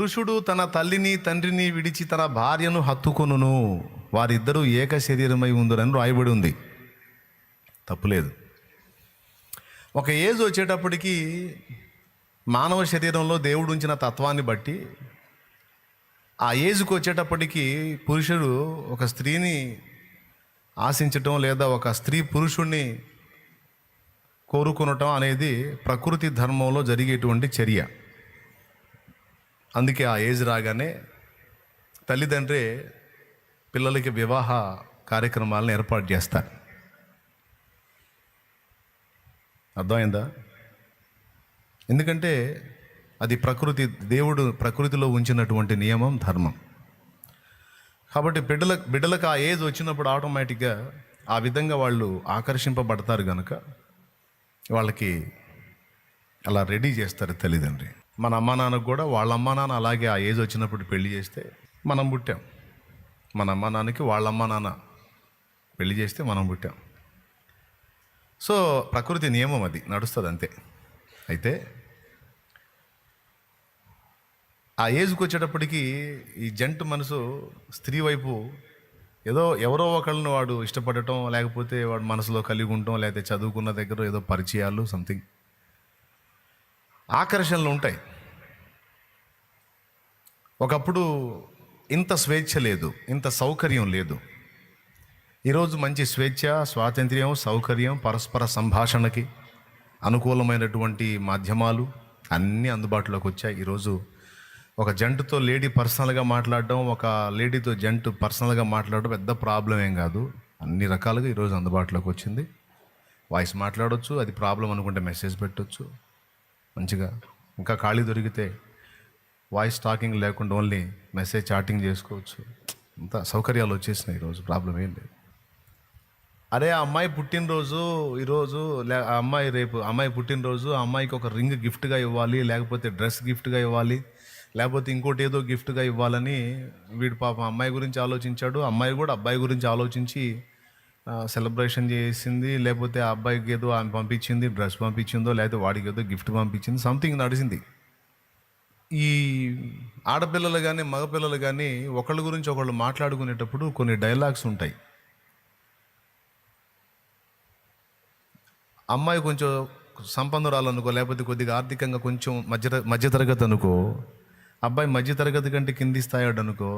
పురుషుడు తన తల్లిని తండ్రిని విడిచి తన భార్యను హత్తుకొనును, వారిద్దరూ ఏక శరీరమై ఉందురని రాయబడి ఉంది. తప్పులేదు. ఒక ఏజ్ వచ్చేటప్పటికి మానవ శరీరంలో దేవుడు ఉంచిన తత్వాన్ని బట్టి ఆ ఏజ్కి వచ్చేటప్పటికి పురుషుడు ఒక స్త్రీని ఆశించటం లేదా ఒక స్త్రీ పురుషుణ్ణి కోరుకునటం అనేది ప్రకృతి ధర్మంలో జరిగేటువంటి చర్య. అందుకే ఆ ఏజ్ రాగానే తల్లిదండ్రి పిల్లలకి వివాహ కార్యక్రమాలను ఏర్పాటు చేస్తారు. అర్థమైందా? ఎందుకంటే అది దేవుడు ప్రకృతిలో ఉంచినటువంటి నియమం, ధర్మం. కాబట్టి బిడ్డలకు ఆ ఏజ్ వచ్చినప్పుడు ఆటోమేటిక్గా ఆ విధంగా వాళ్ళు ఆకర్షింపబడతారు కనుక వాళ్ళకి అలా రెడీ చేస్తారు తల్లిదండ్రి. మన అమ్మా నాన్నకు కూడా వాళ్ళ అమ్మా నాన్న అలాగే ఆ ఏజ్ వచ్చినప్పుడు పెళ్లి చేస్తే మనం పుట్టాం. మన అమ్మా నాన్నకి వాళ్ళ అమ్మా నాన్న పెళ్లి చేస్తే మనం పుట్టాం. సో ప్రకృతి నియమం అది నడుస్తుంది అంతే. అయితే ఆ ఏజ్కి వచ్చేటప్పటికి ఈ జంట మనసు స్త్రీ వైపు ఎవరో ఒకళ్ళని వాడు ఇష్టపడటం, లేకపోతే వాడు మనసులో కలిగి ఉండటం, లేకపోతే చదువుకున్న దగ్గర ఏదో పరిచయాలు సంథింగ్ ఆకర్షణలు ఉంటాయి. ఒకప్పుడు ఇంత స్వేచ్ఛ లేదు, ఇంత సౌకర్యం లేదు. ఈరోజు మంచి స్వేచ్ఛ, స్వాతంత్ర్యం, సౌకర్యం, పరస్పర సంభాషణకి అనుకూలమైనటువంటి మాధ్యమాలు అన్నీ అందుబాటులోకి వచ్చాయి. ఈరోజు ఒక జంటుతో లేడీ పర్సనల్గా మాట్లాడడం, ఒక లేడీతో జంటు పర్సనల్గా మాట్లాడడం పెద్ద ప్రాబ్లం ఏం కాదు. అన్ని రకాలుగా ఈరోజు అందుబాటులోకి వచ్చింది. వాయిస్ మాట్లాడవచ్చు, అది ప్రాబ్లం అనుకుంటే మెసేజ్ పెట్టవచ్చు మంచిగా. ఇంకా ఖాళీ దొరికితే వాయిస్ టాకింగ్ లేకుండా ఓన్లీ మెసేజ్ చాటింగ్ చేసుకోవచ్చు. అంత సౌకర్యాలు వచ్చేసినాయి ఈరోజు, ప్రాబ్లం ఏం లేదు. అరే ఆ అమ్మాయి పుట్టినరోజు ఈరోజు, ఆ అమ్మాయి రేపు అమ్మాయి పుట్టినరోజు, ఆ అమ్మాయికి ఒక రింగ్ గిఫ్ట్గా ఇవ్వాలి, లేకపోతే డ్రెస్ గిఫ్ట్గా ఇవ్వాలి, లేకపోతే ఇంకోటి ఏదో గిఫ్ట్గా ఇవ్వాలని వీడు పాపం అమ్మాయి గురించి ఆలోచించాడు. అమ్మాయి కూడా అబ్బాయి గురించి ఆలోచించి సెలబ్రేషన్ చేసింది, లేకపోతే ఆ అబ్బాయికి ఏదో ఆమె పంపించింది, డ్రెస్ పంపించిందో, లేకపోతే వాడికి ఏదో గిఫ్ట్ పంపించింది, సంథింగ్ నడిచింది. ఈ ఆడపిల్లలు కానీ మగపిల్లలు కానీ ఒకళ్ళ గురించి ఒకళ్ళు మాట్లాడుకునేటప్పుడు కొన్ని డైలాగ్స్ ఉంటాయి. అమ్మాయి కొంచెం సంపన్నురాలు అనుకో, లేకపోతే కొద్దిగా ఆర్థికంగా కొంచెం మధ్యతరగతి అనుకో, అబ్బాయి మధ్యతరగతి కంటే కింది స్థాయిడు అనుకో,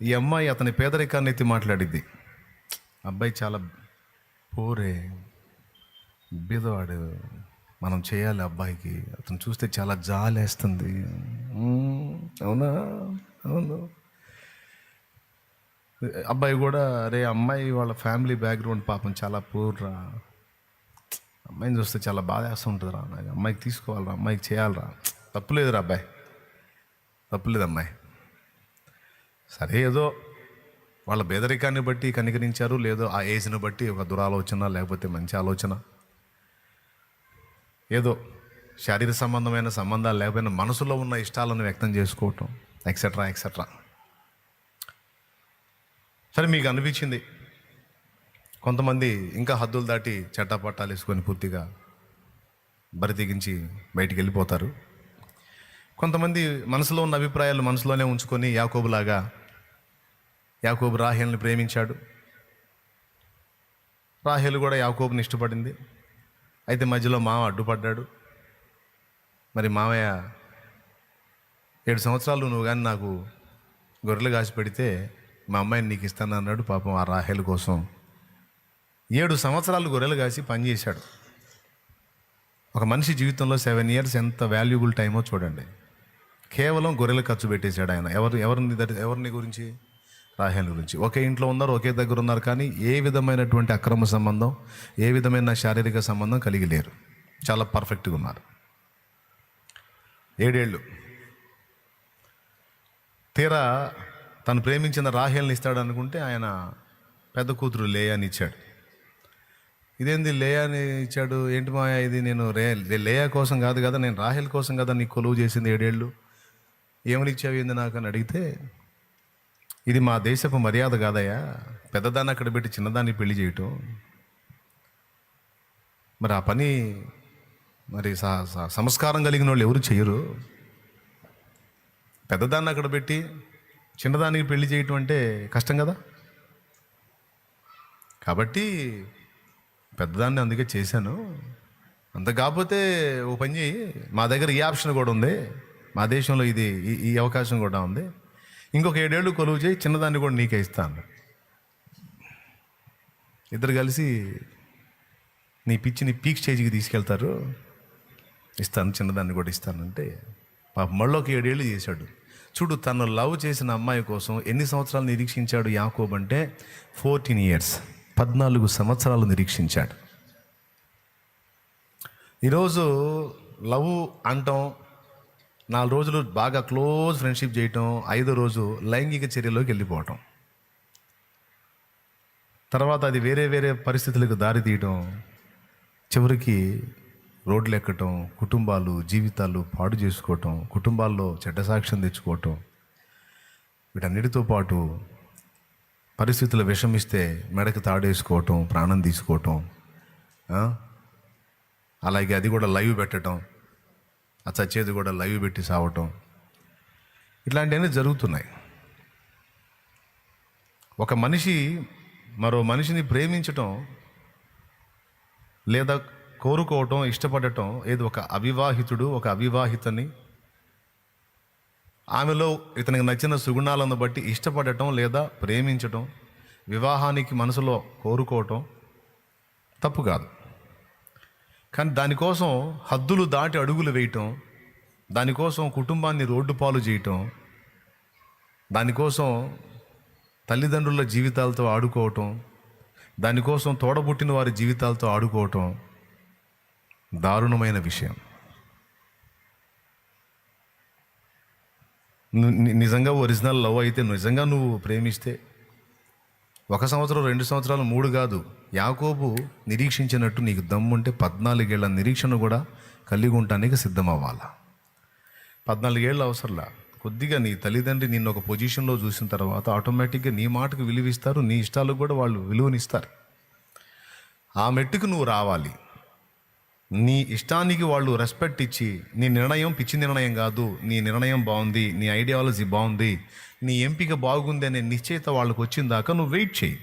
ఈ అమ్మాయి అతని పేదరికాన్ని ఎత్తి మాట్లాడిద్ది. అబ్బాయి చాలా పోరే, బీదవాడు, మనం చేయాలి అబ్బాయికి, అతను చూస్తే చాలా జాలేస్తుంది. అవునా? అవును. అబ్బాయి కూడా అరే అమ్మాయి వాళ్ళ ఫ్యామిలీ బ్యాక్గ్రౌండ్ పాపం చాలా పూర్రా, అమ్మాయిని చూస్తే చాలా బాధ వేస్తుంటుందిరా, నాకు అమ్మాయికి తీసుకోవాలరా, అమ్మాయికి చేయాలరా. తప్పులేదురా అబ్బాయి, తప్పులేదు అమ్మాయి. సరే ఏదో వాళ్ళ పేదరికాన్ని బట్టి కనికరించారు, లేదో ఆ ఏజ్ని బట్టి ఒక దురాలోచన, లేకపోతే మంచి ఆలోచన, ఏదో శారీరక సంబంధమైన సంబంధాలు లేకపోయినా మనసులో ఉన్న ఇష్టాలను వ్యక్తం చేసుకోవటం, ఎక్సెట్రా ఎక్సెట్రా. సరే మీకు అనిపించింది. కొంతమంది ఇంకా హద్దులు దాటి చట్టపట్టాలు వేసుకొని పూర్తిగా బరి తెగించి బయటికి వెళ్ళిపోతారు. కొంతమంది మనసులో ఉన్న అభిప్రాయాలు మనసులోనే ఉంచుకొని యాకోబులాగా, యాకోబు రాహేలుని ప్రేమించాడు, రాహేలు కూడా యాకోబుని ఇష్టపడింది. అయితే మధ్యలో మామ అడ్డుపడ్డాడు. మరి మామయ్య 7 సంవత్సరాలు నువ్వు కానీ నాకు గొర్రెలు కాసి పెడితే మా అమ్మాయిని నీకు ఇస్తాను అన్నాడు. పాపం ఆ రాహేలు కోసం 7 సంవత్సరాలు గొర్రెలు కాసి పనిచేశాడు. ఒక మనిషి జీవితంలో 7 years ఎంత వాల్యుబుల్ టైమో చూడండి. కేవలం గొర్రెలు ఖర్చు పెట్టేశాడు ఆయన. ఎవరిని గురించి? రాహేలు గురించి. ఒకే ఇంట్లో ఉన్నారు, ఒకే దగ్గర ఉన్నారు, కానీ ఏ విధమైనటువంటి అక్రమ సంబంధం, ఏ విధమైన శారీరక సంబంధం కలిగి లేరు. చాలా పర్ఫెక్ట్గా ఉన్నారు. 7 ఏళ్ళు. తీరా తను ప్రేమించిన రాహేల్ని ఇస్తాడు అనుకుంటే ఆయన పెద్ద కూతురు లేయాని ఇచ్చాడు. ఇదేంది లేయాని ఇచ్చాడు, ఏంటి మాయా ఇది, నేను లేయా కోసం కాదు కదా, నేను రాహేల్ కోసం కదా నీకు కొలువు చేసింది 7 ఏళ్ళు, ఏమని ఇచ్చావు ఏంది నాకు అని అడిగితే, ఇది మా దేశపు మర్యాద కాదయ్యా, పెద్దదాన్ని అక్కడ పెట్టి చిన్నదాన్ని పెళ్లి చేయటం, మరి ఆ పని మరి సంస్కారం కలిగిన వాళ్ళు ఎవరు చేయరు. పెద్దదాన్ని అక్కడ పెట్టి చిన్నదానికి పెళ్లి చేయటం అంటే కష్టం కదా. కాబట్టి పెద్దదాన్ని అందుకే చేశాను. అంత కాకపోతే ఓ పని చేయి, మా దగ్గర ఈ ఆప్షన్ కూడా ఉంది, మా దేశంలో ఇది ఈ అవకాశం కూడా ఉంది, ఇంకొక 7 ఏళ్ళు కొలువు చేయి, చిన్నదాన్ని కూడా నీకే ఇస్తాను. ఇద్దరు కలిసి నీ పిచ్చిని పీక్ స్టేజ్కి తీసుకెళ్తారు, ఇస్తాను, చిన్నదాన్ని కూడా ఇస్తానంటే పాప మళ్ళొక 7 ఏళ్ళు చేశాడు. చూడు, తను లవ్ చేసిన అమ్మాయి కోసం ఎన్ని సంవత్సరాలు నిరీక్షించాడు యాకోబు అంటే 14 years, 14 సంవత్సరాలు నిరీక్షించాడు. ఈరోజు లవ్ అంటాం, 4 రోజులు బాగా క్లోజ్ ఫ్రెండ్షిప్ చేయటం, 5వ రోజు లైంగిక చర్యలోకి వెళ్ళిపోవటం, తర్వాత అది వేరే వేరే పరిస్థితులకు దారి తీయటం, చివరికి రోడ్లు ఎక్కటం, కుటుంబాలు జీవితాలు పాడు చేసుకోవటం, కుటుంబాల్లో చెడ్డ సాక్ష్యం తెచ్చుకోవటం, వీటన్నిటితో పాటు పరిస్థితులు విషమిస్తే మెడకు తాడేసుకోవటం, ప్రాణం తీసుకోవటం, అలాగే అది కూడా లైవ్ పెట్టడం, ఆ చచ్చేది కూడా లైవ్ పెట్టి సావటం, ఇట్లాంటివన్నీ జరుగుతున్నాయి. ఒక మనిషి మరో మనిషిని ప్రేమించటం లేదా కోరుకోవటం, ఇష్టపడటం, ఏదో ఒక అవివాహితుడు ఒక అవివాహితని ఆమెలో ఇతనికి నచ్చిన సుగుణాలను బట్టి ఇష్టపడటం లేదా ప్రేమించటం, వివాహానికి మనసులో కోరుకోవటం తప్పు కాదు. కానీ దానికోసం హద్దులు దాటి అడుగులు వేయటం, దానికోసం కుటుంబాన్ని రోడ్డు పాలు చేయటం, దానికోసం తల్లిదండ్రుల జీవితాలతో ఆడుకోవటం, దానికోసం తోడబుట్టిన వారి జీవితాలతో ఆడుకోవటం దారుణమైన విషయం. నిజంగా ఒరిజినల్ లవ్ అయితే, నిజంగా నువ్వు ప్రేమిస్తే 1 సంవత్సరం 2 సంవత్సరాలు 3 కాదు, యాకోబు నిరీక్షించినట్టు నీకు దమ్ముంటే 14 ఏళ్ల నిరీక్షణ కూడా కలిగి ఉండటానికి సిద్ధం అవ్వాలా. 14 ఏళ్ళు అవసరంలా. కొద్దిగా నీ తల్లిదండ్రి నిన్ను ఒక పొజిషన్లో చూసిన తర్వాత ఆటోమేటిక్గా నీ మాటకు విలువిస్తారు, నీ ఇష్టాలకు కూడా వాళ్ళు విలువనిస్తారు. ఆ మెట్టుకు నువ్వు రావాలి. నీ ఇష్టానికి వాళ్ళు రెస్పెక్ట్ ఇచ్చి, నీ నిర్ణయం పిచ్చి నిర్ణయం కాదు, నీ నిర్ణయం బాగుంది, నీ ఐడియాలజీ బాగుంది, నీ ఎంపిక బాగుంది అనే నిశ్చయిత వాళ్ళకు వచ్చిన దాకా నువ్వు వెయిట్ చేయి.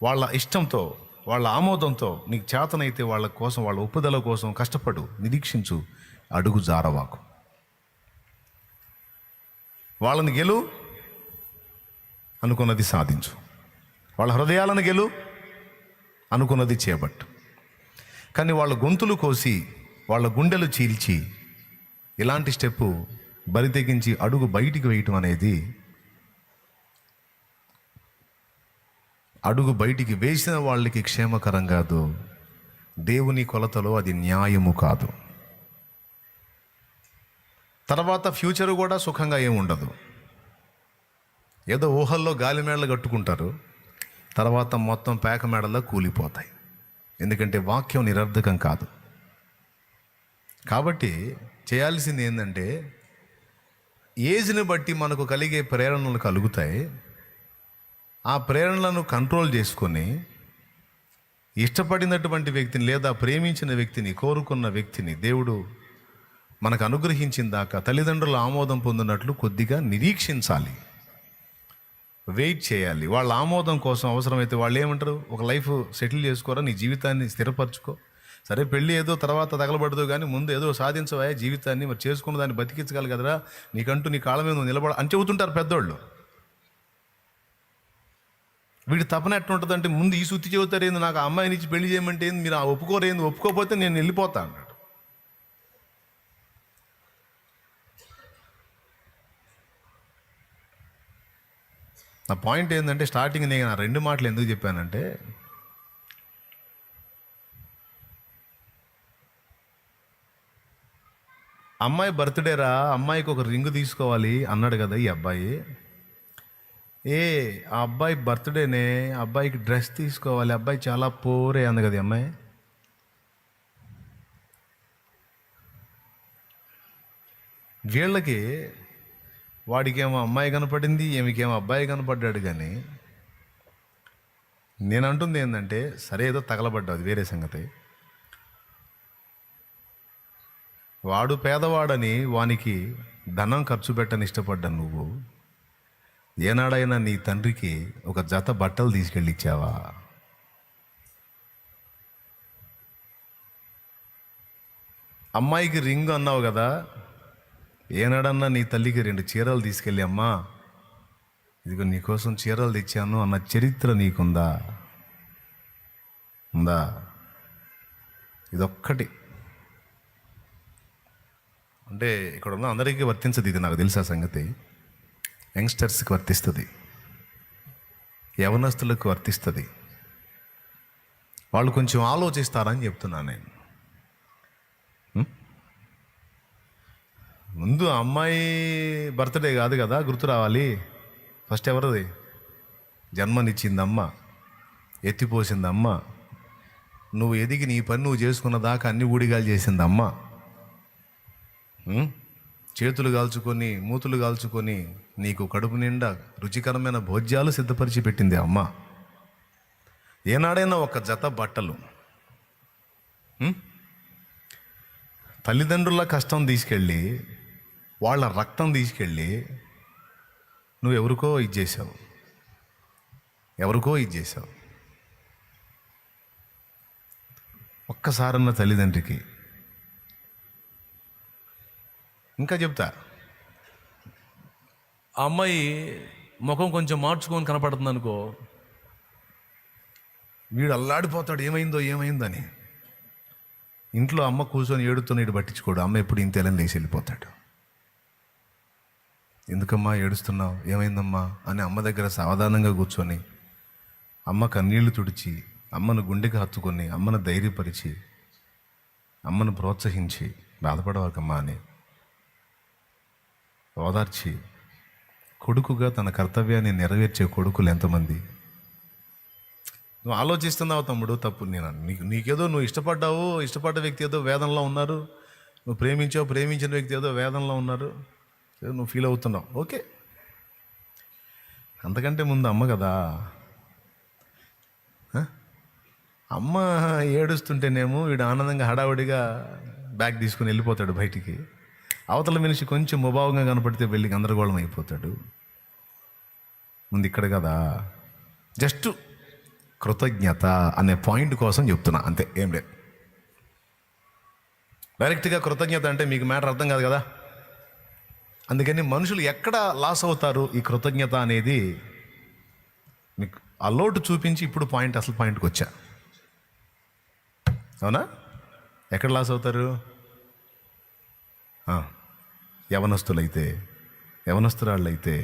వాళ్ళ ఇష్టంతో, వాళ్ళ ఆమోదంతో నీకు చేతనైతే వాళ్ళ కోసం, వాళ్ళ ఒప్పుదల కోసం కష్టపడు, నిరీక్షించు, అడుగు జారవాకు. వాళ్ళని గెలు, అనుకున్నది సాధించు. వాళ్ళ హృదయాలను గెలు, అనుకున్నది చేపట్టు. కానీ వాళ్ళ గొంతులు కోసి, వాళ్ళ గుండెలు చీల్చి ఇలాంటి స్టెప్పు బరి తెగించి అడుగు బయటికి వేయటం అనేది, అడుగు బయటికి వేసిన వాళ్ళకి క్షేమకరం కాదు, దేవుని కొలతలో అది న్యాయము కాదు. తర్వాత ఫ్యూచర్ కూడా సుఖంగా ఏముండదు. ఏదో ఊహల్లో గాలి మేడలు కట్టుకుంటారు, తర్వాత మొత్తం పేక మేడల్లో కూలిపోతాయి. ఎందుకంటే వాక్యం నిరర్ధకం కాదు. కాబట్టి చేయాల్సింది ఏంటంటే, ఏజ్ని బట్టి మనకు కలిగే ప్రేరణలు కలుగుతాయి. ఆ ప్రేరణలను కంట్రోల్ చేసుకొని ఇష్టపడినటువంటి వ్యక్తిని లేదా ప్రేమించిన వ్యక్తిని, కోరుకున్న వ్యక్తిని దేవుడు మనకు అనుగ్రహించిన దాకా తల్లిదండ్రుల ఆమోదం పొందినట్లు కొద్దిగా నిరీక్షించాలి, వెయిట్ చేయాలి. వాళ్ళ ఆమోదం కోసం అవసరమైతే వాళ్ళు ఏమంటారు, ఒక లైఫ్ సెటిల్ చేసుకోరా, నీ జీవితాన్ని స్థిరపరచుకో, సరే పెళ్ళి ఏదో తర్వాత తగలబడదు కానీ ముందు ఏదో సాధించవా జీవితాన్ని, మరి చేసుకున్న దాన్ని బతికించగలి కదరా, నీకంటూ నీ కాళ్ళ మీద నిలబడ అని చెబుతుంటారు పెద్దోళ్ళు. వీడి తపన ఎట్లుంటుందంటే, ముందు ఈ సుత్తి చెబుతారు ఏంది, నాకు ఆ అమ్మాయిని ఇచ్చి పెళ్లి చేయమంటే ఏంది, మీరు ఆ ఒప్పుకోరేంది, ఒప్పుకోకపోతే నేను వెళ్ళిపోతా అన్నాడు. నా పాయింట్ ఏంటంటే, స్టార్టింగ్ నేను ఆ 2 మాటలు ఎందుకు చెప్పానంటే, అమ్మాయి బర్త్డేరా, అమ్మాయికి ఒక రింగు తీసుకోవాలి అన్నాడు కదా ఈ అబ్బాయి. ఆ అబ్బాయి బర్త్డేనే, అబ్బాయికి డ్రెస్ తీసుకోవాలి, అబ్బాయి చాలా పోరే అంది కదా ఈ అమ్మాయి. వీళ్ళకి వాడికేమో అమ్మాయి కనపడింది, ఈమెకేమో అబ్బాయి కనపడ్డాడు. కానీ నేను అంటుంది ఏంటంటే, సరే ఏదో తగలబడ్డా, అది వేరే సంగతి. వాడు పేదవాడని వానికి ధనం ఖర్చు పెట్టని ఇష్టపడ్డా నువ్వు ఏనాడైనా నీ తండ్రికి ఒక జత బట్టలు తీసుకెళ్ళి ఇచ్చావా? అమ్మాయికి రింగ్ అన్నావు కదా, ఏనాడన్నా నీ తల్లికి 2 చీరలు తీసుకెళ్ళి అమ్మా ఇదిగో నీకోసం చీరలు తెచ్చాను అన్న చరిత్ర నీకుందా? ఉందా? ఇదొక్కటి అంటే ఇక్కడ ఉన్న అందరికీ వర్తించదు, ఇది నాకు తెలుసా సంగతి. యంగ్స్టర్స్కి వర్తిస్తుంది, యవనస్తులకు వర్తిస్తుంది. వాళ్ళు కొంచెం ఆలోచిస్తారని చెప్తున్నాను నేను. ముందు అమ్మాయి బర్త్డే కాదు కదా గుర్తు రావాలి. ఫస్ట్ ఎవరిది? జన్మనిచ్చిందమ్మ, ఎత్తిపోసిందమ్మ, నువ్వు ఎదిగి నీ పని నువ్వు చేసుకున్న దాకా అన్ని ఊడిగాలు చేసిందమ్మ. చేతులు కాల్చుకొని మూతులు కాల్చుకొని నీకు కడుపు నిండా రుచికరమైన భోజ్యాలు సిద్ధపరిచి పెట్టింది అమ్మ. ఏనాడైనా ఒక జత బట్టలు తల్లిదండ్రుల కష్టం తీసుకెళ్ళి వాళ్ళ రక్తం తీసుకెళ్ళి నువ్వు ఎవరికో ఇచ్చేసావు. ఒక్కసారన్న తల్లిదండ్రికి. ఇంకా చెప్తా, ఆ అమ్మాయి ముఖం కొంచెం మార్చుకొని కనపడుతుంది అనుకో, వీడు అల్లాడిపోతాడు ఏమైందని. ఇంట్లో అమ్మ కూర్చొని ఏడుతున్న ఇటు పట్టించుకోడు. అమ్మ ఎప్పుడు ఇంతేలని లేచి వెళ్ళిపోతాడు. ఎందుకమ్మా ఏడుస్తున్నావు, ఏమైందమ్మా అని అమ్మ దగ్గర సావధానంగా కూర్చొని అమ్మ కన్నీళ్లు తుడిచి అమ్మను గుండెకి హత్తుకొని అమ్మను ధైర్యపరిచి అమ్మను ప్రోత్సహించి బాధపడవాకమ్మా అని ఓదార్చి కొడుకుగా తన కర్తవ్యాన్ని నెరవేర్చే కొడుకులు ఎంతమంది? నువ్వు ఆలోచిస్తున్నావు తమ్ముడు, తప్పు. నీకేదో నువ్వు ఇష్టపడ్డ వ్యక్తి ఏదో వేదనలో ఉన్నారు, నువ్వు ప్రేమించిన వ్యక్తి ఏదో వేదనలో ఉన్నారు, ఏదో నువ్వు ఫీల్ అవుతున్నావు. ఓకే, అంతకంటే ముందు అమ్మ కదా. అమ్మ ఏడుస్తుంటేనేమో వీడు ఆనందంగా హడావుడిగా బ్యాగ్ తీసుకుని వెళ్ళిపోతాడు బయటికి. అవతల మనిషి కొంచెం ముభావంగా కనపడితే వెళ్ళి గందరగోళం అయిపోతాడు. ముందు ఇక్కడ కదా, జస్ట్ కృతజ్ఞత అనే పాయింట్ కోసం చెప్తున్నా, అంతే, ఏం లేదు. డైరెక్ట్గా కృతజ్ఞత అంటే మీకు మ్యాటర్ అర్థం కాదు కదా. అందుకని మనుషులు ఎక్కడ లాస్ అవుతారు ఈ కృతజ్ఞత అనేది మీకు ఆ లోటు చూపించి ఇప్పుడు అసలు పాయింట్కి వచ్చా. అవునా? ఎక్కడ లాస్ అవుతారు? యవనస్తురాళ్ళైతే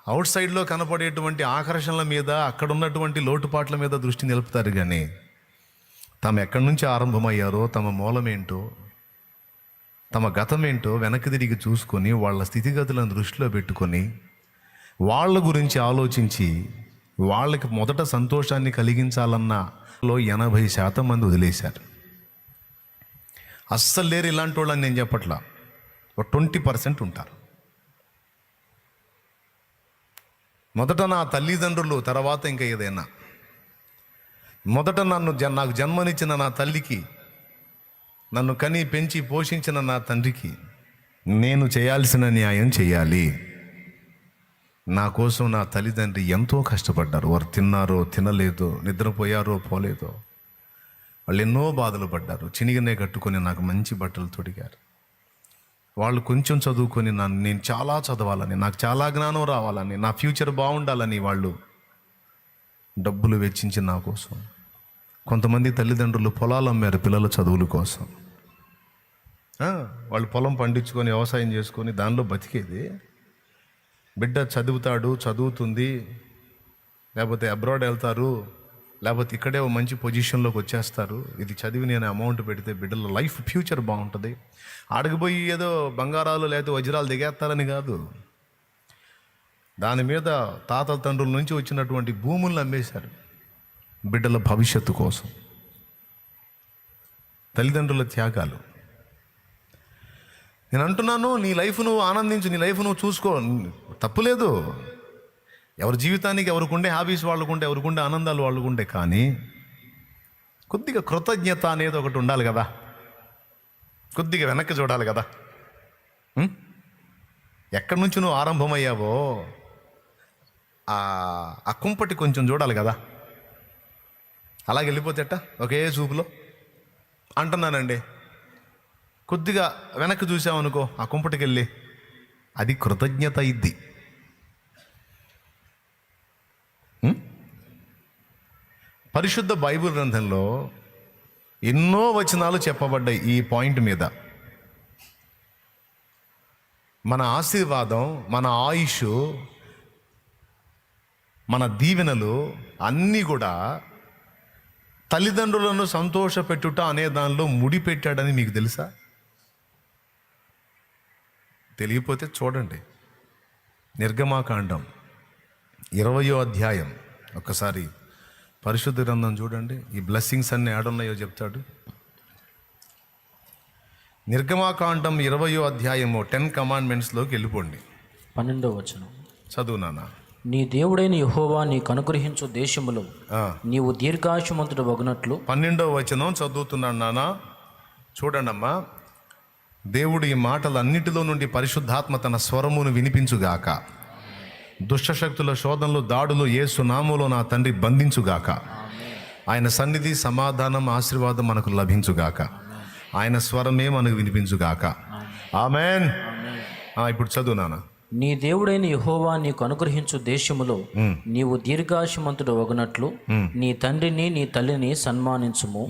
అవుట్ సైడ్లో కనపడేటువంటి ఆకర్షణల మీద, అక్కడ ఉన్నటువంటి లోటుపాట్ల మీద దృష్టి నిలుపుతారు. కానీ తాము ఎక్కడి నుంచి ఆరంభమయ్యారో, తమ మూలమేంటో, తమ గతమేంటో వెనక్కి తిరిగి చూసుకొని వాళ్ళ స్థితిగతులను దృష్టిలో పెట్టుకొని వాళ్ళ గురించి ఆలోచించి వాళ్ళకి మొదట సంతోషాన్ని కలిగించాలన్నలో 80% మంది వదిలేశారు. అస్సలు లేరు ఇలాంటి వాళ్ళని నేను చెప్పట్లా. ఒక 20% ఉంటారు. మొదట నా తల్లిదండ్రులు, తర్వాత ఇంకా ఏదైనా. మొదట నాకు జన్మనిచ్చిన నా తల్లికి, నన్ను కని పెంచి పోషించిన నా తండ్రికి నేను చేయాల్సిన న్యాయం చేయాలి. నా కోసం నా తల్లిదండ్రి ఎంతో కష్టపడ్డారు. వారు తిన్నారో తినలేదో, నిద్రపోయారో పోలేదో, వాళ్ళు ఎన్నో బాధలు పడ్డారు. చినిగినే కట్టుకొని నాకు మంచి బట్టలు తొడిగారు. వాళ్ళు కొంచెం చదువుకొని నేను చాలా చదవాలని, నాకు చాలా జ్ఞానం రావాలని, నా ఫ్యూచర్ బాగుండాలని వాళ్ళు డబ్బులు వెచ్చించి నా కోసం. కొంతమంది తల్లిదండ్రులు పొలాలు అమ్మారు పిల్లల చదువుల కోసం. వాళ్ళు పొలం పండించుకొని వ్యవసాయం చేసుకొని దానిలో బతికేది. బిడ్డ చదువుతుంది, లేకపోతే అబ్రాడ్ వెళ్తారు, లేకపోతే ఇక్కడే ఓ మంచి పొజిషన్లోకి వచ్చేస్తారు. ఇది చదివి నేను అమౌంట్ పెడితే బిడ్డల లైఫ్ ఫ్యూచర్ బాగుంటుంది. ఆడకపోయి ఏదో బంగారాలు లేకపోతే వజ్రాలు దిగేస్తారని కాదు. దాని మీద తాతల తండ్రుల నుంచి వచ్చినటువంటి భూములను అమ్మేశారు బిడ్డల భవిష్యత్తు కోసం. తల్లిదండ్రుల త్యాగాలు. నేను అంటున్నాను, నీ లైఫ్ నువ్వు ఆనందించు, నీ లైఫ్ నువ్వు చూసుకో, తప్పులేదు. ఎవరి జీవితానికి ఎవరికుండే హాబీస్ వాళ్ళకుండే, ఎవరికుండే ఆనందాలు వాళ్ళకుండే. కానీ కొద్దిగా కృతజ్ఞత అనేది ఒకటి ఉండాలి కదా, కొద్దిగా వెనక్కి చూడాలి కదా. ఎక్కడి నుంచి నువ్వు ఆరంభమయ్యావో ఆ కుంపటి కొంచెం చూడాలి కదా. అలాగే వెళ్ళిపోతేట ఒకే చూపులో అంటున్నానండి. కొద్దిగా వెనక్కి చూసామనుకో ఆ కుంపటికి వెళ్ళి, అది కృతజ్ఞత ఇద్ది. పరిశుద్ధ బైబిల్ గ్రంథంలో ఎన్నో వచనాలు చెప్పబడ్డాయి ఈ పాయింట్ మీద. మన ఆశీర్వాదం, మన ఆయుష్, మన దీవెనలు అన్నీ కూడా తల్లిదండ్రులను సంతోషపెట్టుట అనే దానిలో ముడిపెట్టాడని మీకు తెలుసా? తెలియకపోతే చూడండి, నిర్గమాకాండం 20వ అధ్యాయం ఒక్కసారి పరిశుద్ధ గ్రంథం చూడండి. ఈ బ్లెస్సింగ్స్ అన్నీ ఏడున్నాయో చెప్తాడు. నిర్గమాకాండం 20వ అధ్యాయము 10 కమాండ్మెంట్స్లోకి వెళ్ళిపోండి. 12వ వచనం చదువు నాన్న. నీ దేవుడైన యెహోవా నీకు అనుగ్రహించు దేశములో నీవు దీర్ఘాయుష్మంతుడు వగునట్లు. 12వ వచనం చదువుతున్నాను నాన్న. చూడండమ్మా, దేవుడు ఈ మాటలన్నిటిలో నుండి పరిశుద్ధాత్మ తన స్వరమును వినిపించుగాక. దుష్టశక్తుల శోధనలు, దాడులు యేసు నామములో నా తండ్రి బంధించుగాక. ఆయన సన్నిధి, సమాధానం, ఆశీర్వాదం మనకు లభించుగాక. ఆయన స్వరమే మనకు వినిపించుగాక. ఆమేన్. ఇప్పుడు చదువు నాన్న. నీ దేవుడైన యెహోవా నీకు అనుగ్రహించు దేశములో నీవు దీర్ఘాయుష్మంతుడు వగునట్లు నీ తండ్రిని నీ తల్లిని సన్మానించుము.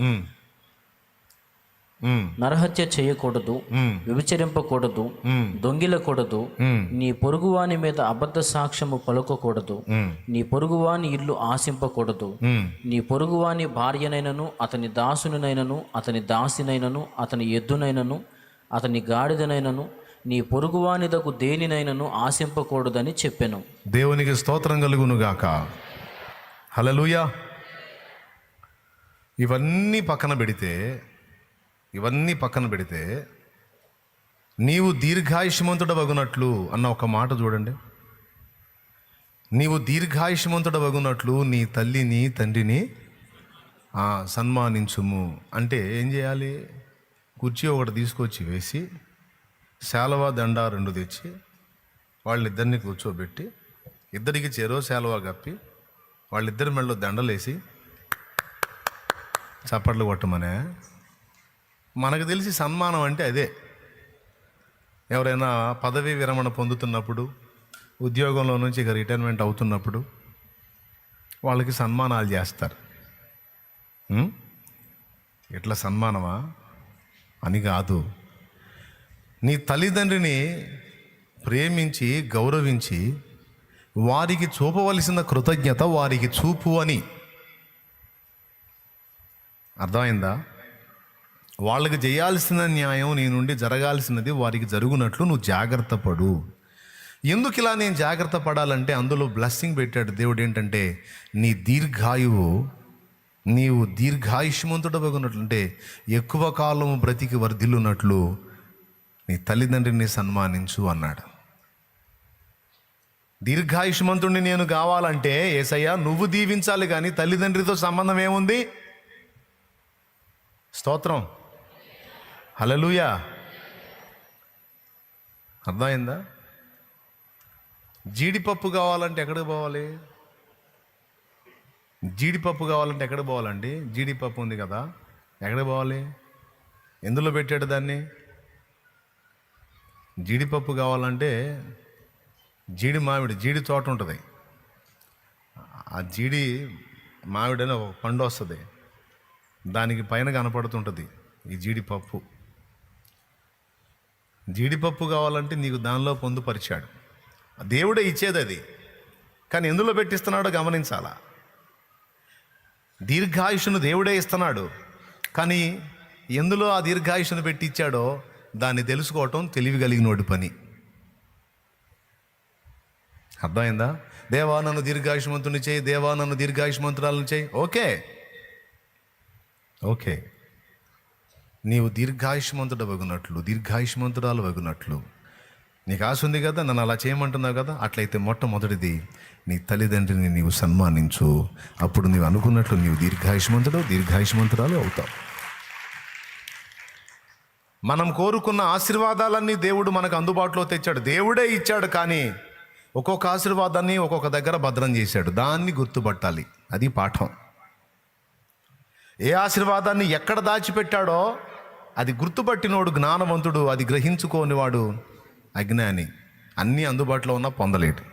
నరహత్య చేయకూడదు, వ్యభిచరింపకూడదు, దొంగిలకూడదు, నీ పొరుగువాని మీద అబద్ధ సాక్ష్యము పలుకకూడదు, నీ పొరుగువాని ఇల్లు ఆశింపకూడదు, నీ పొరుగువాని భార్యనైనను అతని దాసునినైనను అతని దాసినైనను అతని ఎద్దునైనను అతని గాడిదనైనను నీ పొరుగువానిదకు దేనినైనను ఆశింపకూడదని చెప్పెను. దేవునికి స్తోత్రం కలుగునుగాక. హల్లెలూయా. ఇవన్నీ పక్కన పెడితే నీవు దీర్ఘాయుష్మంతుడవగునట్లు అన్న ఒక మాట చూడండి. నీవు దీర్ఘాయుష్మంతుడవగునట్లు నీ తల్లిని తండ్రిని సన్మానించుము అంటే ఏం చేయాలి? కుర్చీ ఒకటి తీసుకొచ్చి వేసి, శాలువా దండ 2 తెచ్చి వాళ్ళిద్దరిని కూర్చోబెట్టి, ఇద్దరికి చెరో శాలువా కప్పి వాళ్ళిద్దరి మెడలో దండలేసి చప్పట్లు కొట్టమనే. మనకు తెలిసి సన్మానం అంటే అదే. ఎవరైనా పదవీ విరమణ పొందుతున్నప్పుడు, ఉద్యోగంలో నుంచి ఇక రిటైర్మెంట్ అవుతున్నప్పుడు వాళ్ళకి సన్మానాలు చేస్తారు. ఇట్లా సన్మానమా అని కాదు. నీ తల్లిదండ్రిని ప్రేమించి గౌరవించి వారికి చూపవలసిన కృతజ్ఞత వారికి చూపు అని. అర్థమైందా? వాళ్ళకి చేయాల్సిన న్యాయం నీ నుండి జరగాల్సినది వారికి జరుగునట్లు నువ్వు జాగ్రత్త పడు. ఎందుకు ఇలా నేను జాగ్రత్త పడాలంటే అందులో బ్లెస్సింగ్ పెట్టాడు దేవుడు. ఏంటంటే నీవు దీర్ఘాయుష్మంతుడవగునట్లుంటే ఎక్కువ కాలము బ్రతికి వర్ధిల్లునట్లు నీ తల్లిదండ్రిని సన్మానించు అన్నాడు. దీర్ఘాయుష్మంతుడిని నేను కావాలంటే యేసయ్య నువ్వు దీవించాలి, కానీ తల్లిదండ్రితో సంబంధం ఏముంది? స్తోత్రం, హల్లెలూయా. అర్థమైందా? జీడిపప్పు కావాలంటే ఎక్కడికి పోవాలి? జీడిపప్పు కావాలంటే ఎక్కడికి పోవాలండి? జీడిపప్పు ఉంది కదా, ఎక్కడికి పోవాలి? ఎందులో పెట్టాడు దాన్ని? జీడిపప్పు కావాలంటే జీడి తోట ఉంటుంది. ఆ జీడి మామిడి అని ఒక పండు వస్తుంది, దానికి పైన కనపడుతుంటుంది ఈ జీడిపప్పు. జీడిపప్పు కావాలంటే నీకు దానిలో పొందుపరిచాడు. దేవుడే ఇచ్చేది అది, కానీ ఎందులో పెట్టిస్తున్నాడో గమనించాలా. దీర్ఘాయుషును దేవుడే ఇస్తున్నాడు, కానీ ఎందులో ఆ దీర్ఘాయుషును పెట్టి ఇచ్చాడో దాన్ని తెలుసుకోవటం తెలివి కలిగినోడి పని. అర్థమైందా? దేవా నన్ను దీర్ఘాయుష్మంతుని చేయి, దేవా నన్ను దీర్ఘాయుష్మంతురాలను చేయి. ఓకే, నీవు దీర్ఘాయుష్మంతుడు వగునట్లు, దీర్ఘాయుష్మంతురాలు వగునట్లు నీకు ఆశ ఉంది కదా, నన్ను అలా చేయమంటున్నావు కదా. అట్లయితే మొట్టమొదటిది నీ తల్లిదండ్రిని నీవు సన్మానించు. అప్పుడు నీవు అనుకున్నట్లు నీవు దీర్ఘాయుష్మంతుడు, దీర్ఘాయుష్మంతురాలు అవుతావు. మనం కోరుకున్న ఆశీర్వాదాలన్నీ దేవుడు మనకు అందుబాటులో తెచ్చాడు, దేవుడే ఇచ్చాడు. కానీ ఒక్కొక్క ఆశీర్వాదాన్ని ఒక్కొక్క దగ్గర భద్రం చేశాడు. దాన్ని గుర్తుపట్టాలి. అది పాఠం. ఏ ఆశీర్వాదాన్ని ఎక్కడ దాచిపెట్టాడో అది గుర్తుపట్టినోడు జ్ఞానవంతుడు, అది గ్రహించుకోనివాడు అజ్ఞాని. అన్నీ అందుబాటులో ఉన్నా పొందలేడు.